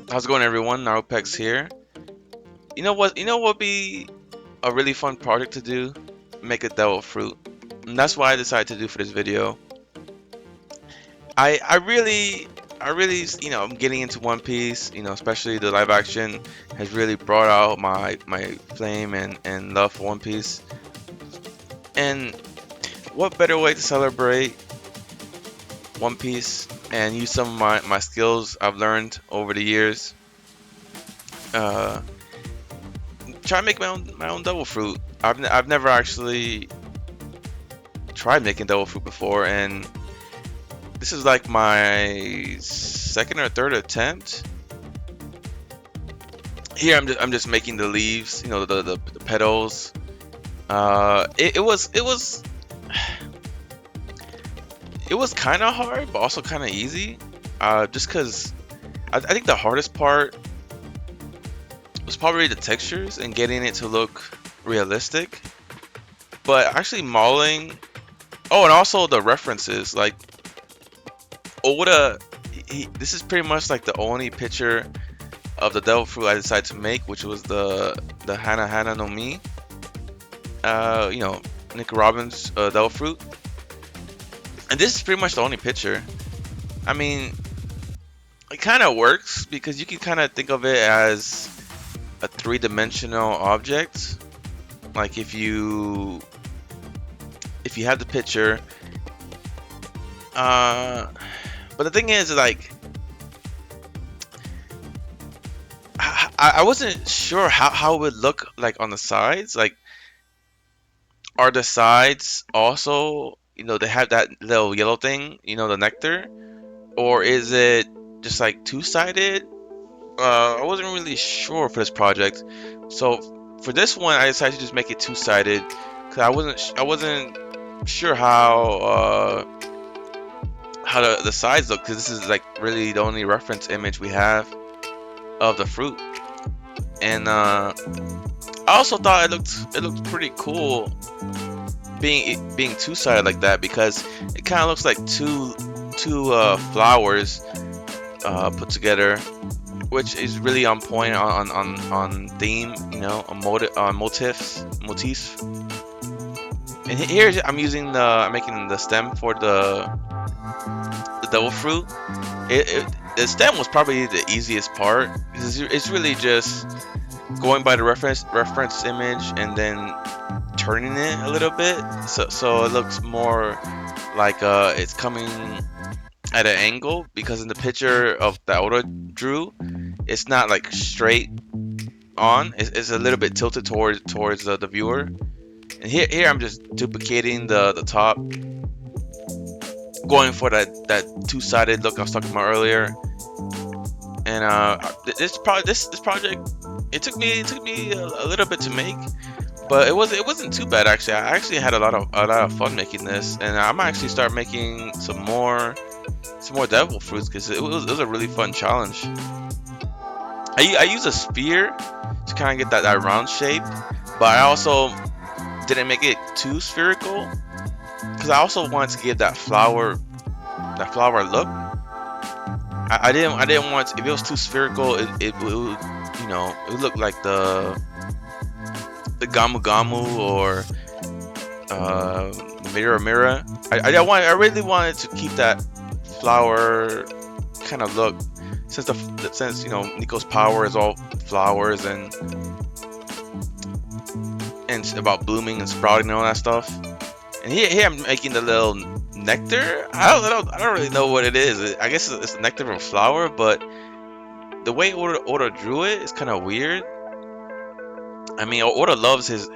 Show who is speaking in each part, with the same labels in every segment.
Speaker 1: How's it going, everyone? Naropex here. You know what? Would be a really fun project to do? Make a devil fruit. And that's what I decided to do for this video. I really, I'm getting into One Piece. Especially the live action has really brought out my flame and love for One Piece. And what better way to celebrate One Piece and use some of my skills I've learned over the years? Uh, Try to make my own devil fruit. I've never actually tried making devil fruit before, and this is like my second or third attempt. Here I'm just making the leaves, the petals. It was kind of hard, but also kind of easy. Just because I think the hardest part was probably the textures and getting it to look realistic. But actually modeling. Oh, and also the references. Like Oda, this is pretty much like the only picture of the devil fruit I decided to make, which was the Hana Hana no Mi. Nico Robin's devil fruit, and this is pretty much the only picture. I mean, it kind of works because you can kind of think of it as a three-dimensional object. Like if you have the picture, but the thing is, like, I wasn't sure how it would look like on the sides. Like, are the sides also, they have that little yellow thing, the nectar, or is it just like two-sided? I wasn't really sure for this project, so for this one, I decided to just make it two-sided because I wasn't sure how the sides look, because this is like really the only reference image we have of the fruit. And I also thought it looked pretty cool being two-sided like that, because it kind of looks like two flowers put together, which is really on point on theme, on motifs. And here I'm I'm making the stem for the devil fruit. The stem was probably the easiest part, because it's really just going by the reference image and then turning it a little bit, so it looks more like it's coming at an angle, because in the picture of that Oda drew, it's not like straight on. It's a little bit tilted towards the viewer. And here I'm just duplicating the top, going for that two-sided look I was talking about earlier. And this project, it took me a little bit to make, but it wasn't too bad actually. I actually had a lot of fun making this, and I'm actually start making some more devil fruits, because it was a really fun challenge. I use a sphere to kind of get that round shape, but I also didn't make it too spherical, because I also wanted to give that flower look. I didn't want if it was too spherical, it would, it would look like the Gamu Gamu, or Mirror Mirror. I really wanted to keep that flower kind of look, since Nico's power is all flowers, and it's about blooming and sprouting and all that stuff. And here I'm making the little nectar. I don't really know what it is. I guess it's the nectar from a flower, but the way Oda drew it is kind of weird. I mean, Oda loves his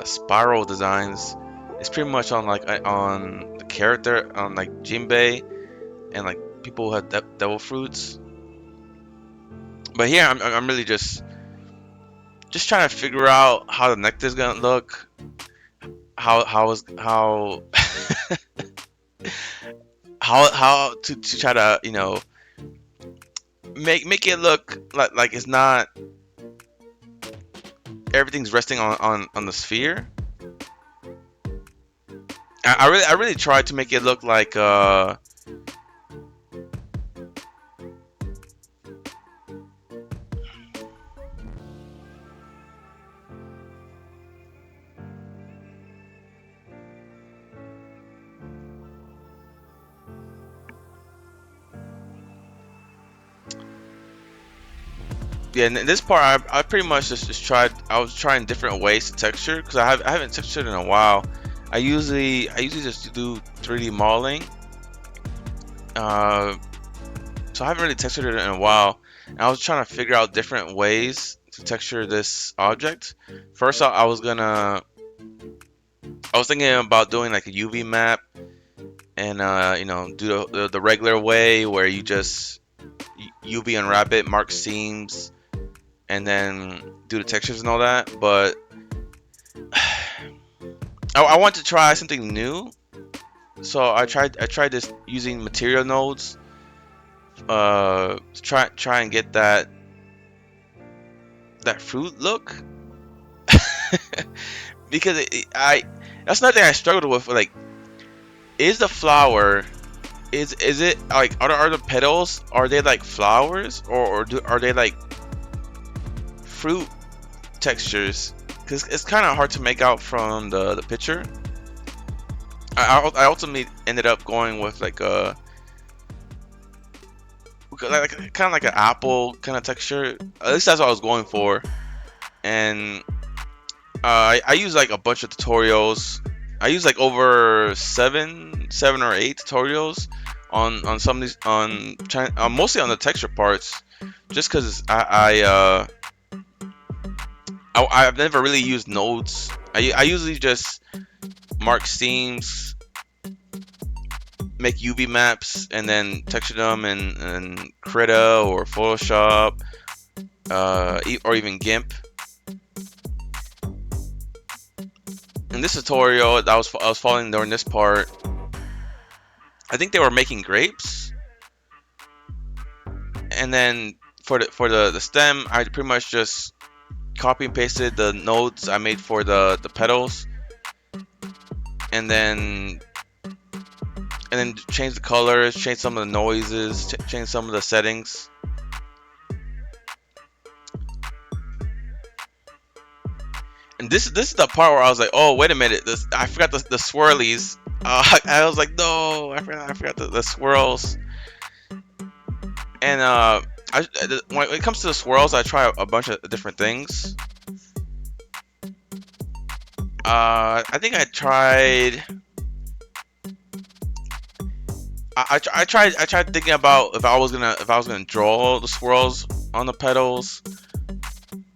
Speaker 1: spiral designs. It's pretty much on the character, on like Jinbei and like people who have devil fruits. But here I'm really just trying to figure out how the nectar is gonna look. How is how how to try to make it look like it's not everything's resting on the sphere. I really tried to make it look like Yeah, and in this part, I pretty much just tried. I was trying different ways to texture because I haven't textured in a while. I usually just do 3D modeling. Uh, so I haven't really textured it in a while. And I was trying to figure out different ways to texture this object. First, I was thinking about doing like a UV map and do the regular way where you just UV unwrap it, mark seams, and then do the textures and all that. But I want to try something new, so I tried this using material nodes. To try and get that fruit look. Because I that's another thing I struggled with. Like, is the flower is it like are the petals, are they like flowers, or are they like fruit textures? Because it's kind of hard to make out from the picture. I ultimately ended up going with like a kind of like an apple kind of texture. At least that's what I was going for. And I use like a bunch of tutorials. I use like over seven or eight tutorials on some of these mostly on the texture parts, just because I've never really used nodes. I usually just mark seams, make UV maps, and then texture them in Krita or Photoshop, or even GIMP. In this tutorial, I was following during this part. I think they were making grapes, and then for the stem, I pretty much just copy and pasted the nodes I made for the petals, and then change the colors, change some of the noises, change some of the settings. And this is the part where I was like, oh wait a minute, I forgot the swirlies. I was like, no, I forgot the swirls. And when it comes to the swirls, I try a bunch of different things. I think I tried. I tried thinking about if I was gonna draw the swirls on the petals,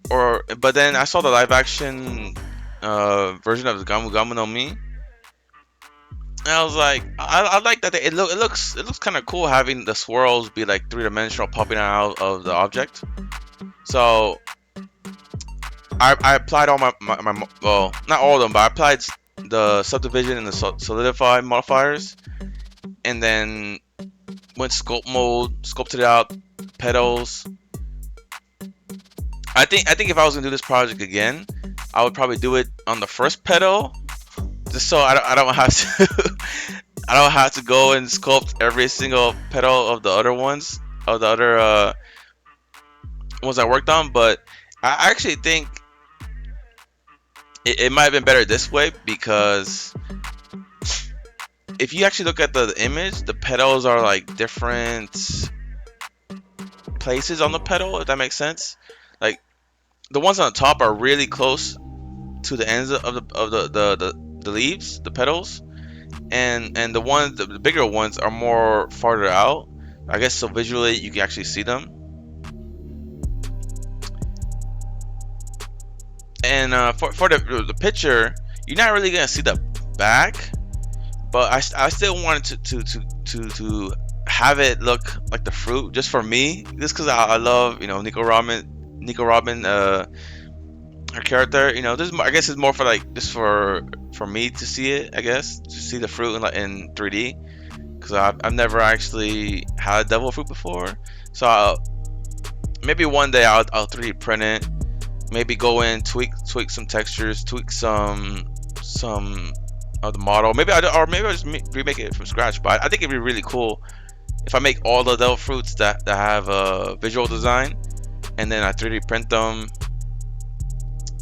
Speaker 1: but then I saw the live action version of the Gamu Gamu no Mi, and I was like, I like that it looks kind of cool having the swirls be like three-dimensional, popping out of the object. So I applied all my well, not all of them, but I applied the subdivision and the solidify modifiers, and then went sculpt mode, sculpted out petals. I think if I was gonna do this project again, I would probably do it on the first petal, just so I don't have to I don't have to go and sculpt every single petal of the other ones, of the other ones I worked on. But I actually think it might have been better this way, because if you actually look at the image, the petals are like different places on the petal, if that makes sense. Like, the ones on the top are really close to the ends of the leaves, the petals, and the bigger ones are more farther out. I guess so visually you can actually see them. And for the picture, you're not really gonna see the back, but I still wanted to have it look like the fruit, just for me, just because I love Nico Robin, her character. I guess it's more for like just for me to see it. I guess to see the fruit in 3D, because I've never actually had a devil fruit before. So maybe one day I'll 3D print it. Maybe go in, tweak some textures, tweak some of the model. Maybe I'll just remake it from scratch. But I think it'd be really cool if I make all the devil fruits that have a visual design, and then I 3D print them,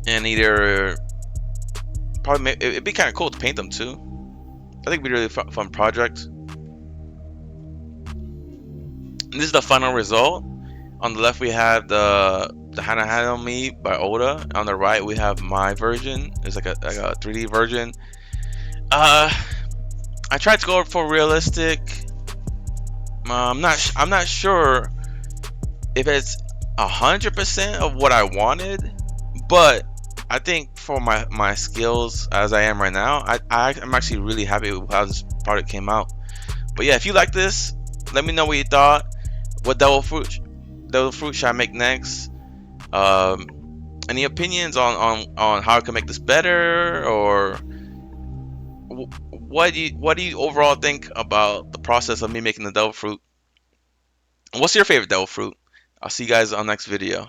Speaker 1: and either probably it'd be kind of cool to paint them too. I think it'd be a really fun project. And this is the final result. On the left we have the the Hana Hana Me by Oda. On the right, we have my version. It's like a 3D version. Uh, I tried to go for realistic. I'm not sure if it's 100% of what I wanted, but I think for my skills as I am right now, I'm actually really happy with how this product came out. But yeah, if you like this, let me know what you thought. What devil fruit should I make next? Any opinions on how I can make this better, or what do you overall think about the process of me making the devil fruit? What's your favorite devil fruit? I'll see you guys on the next video.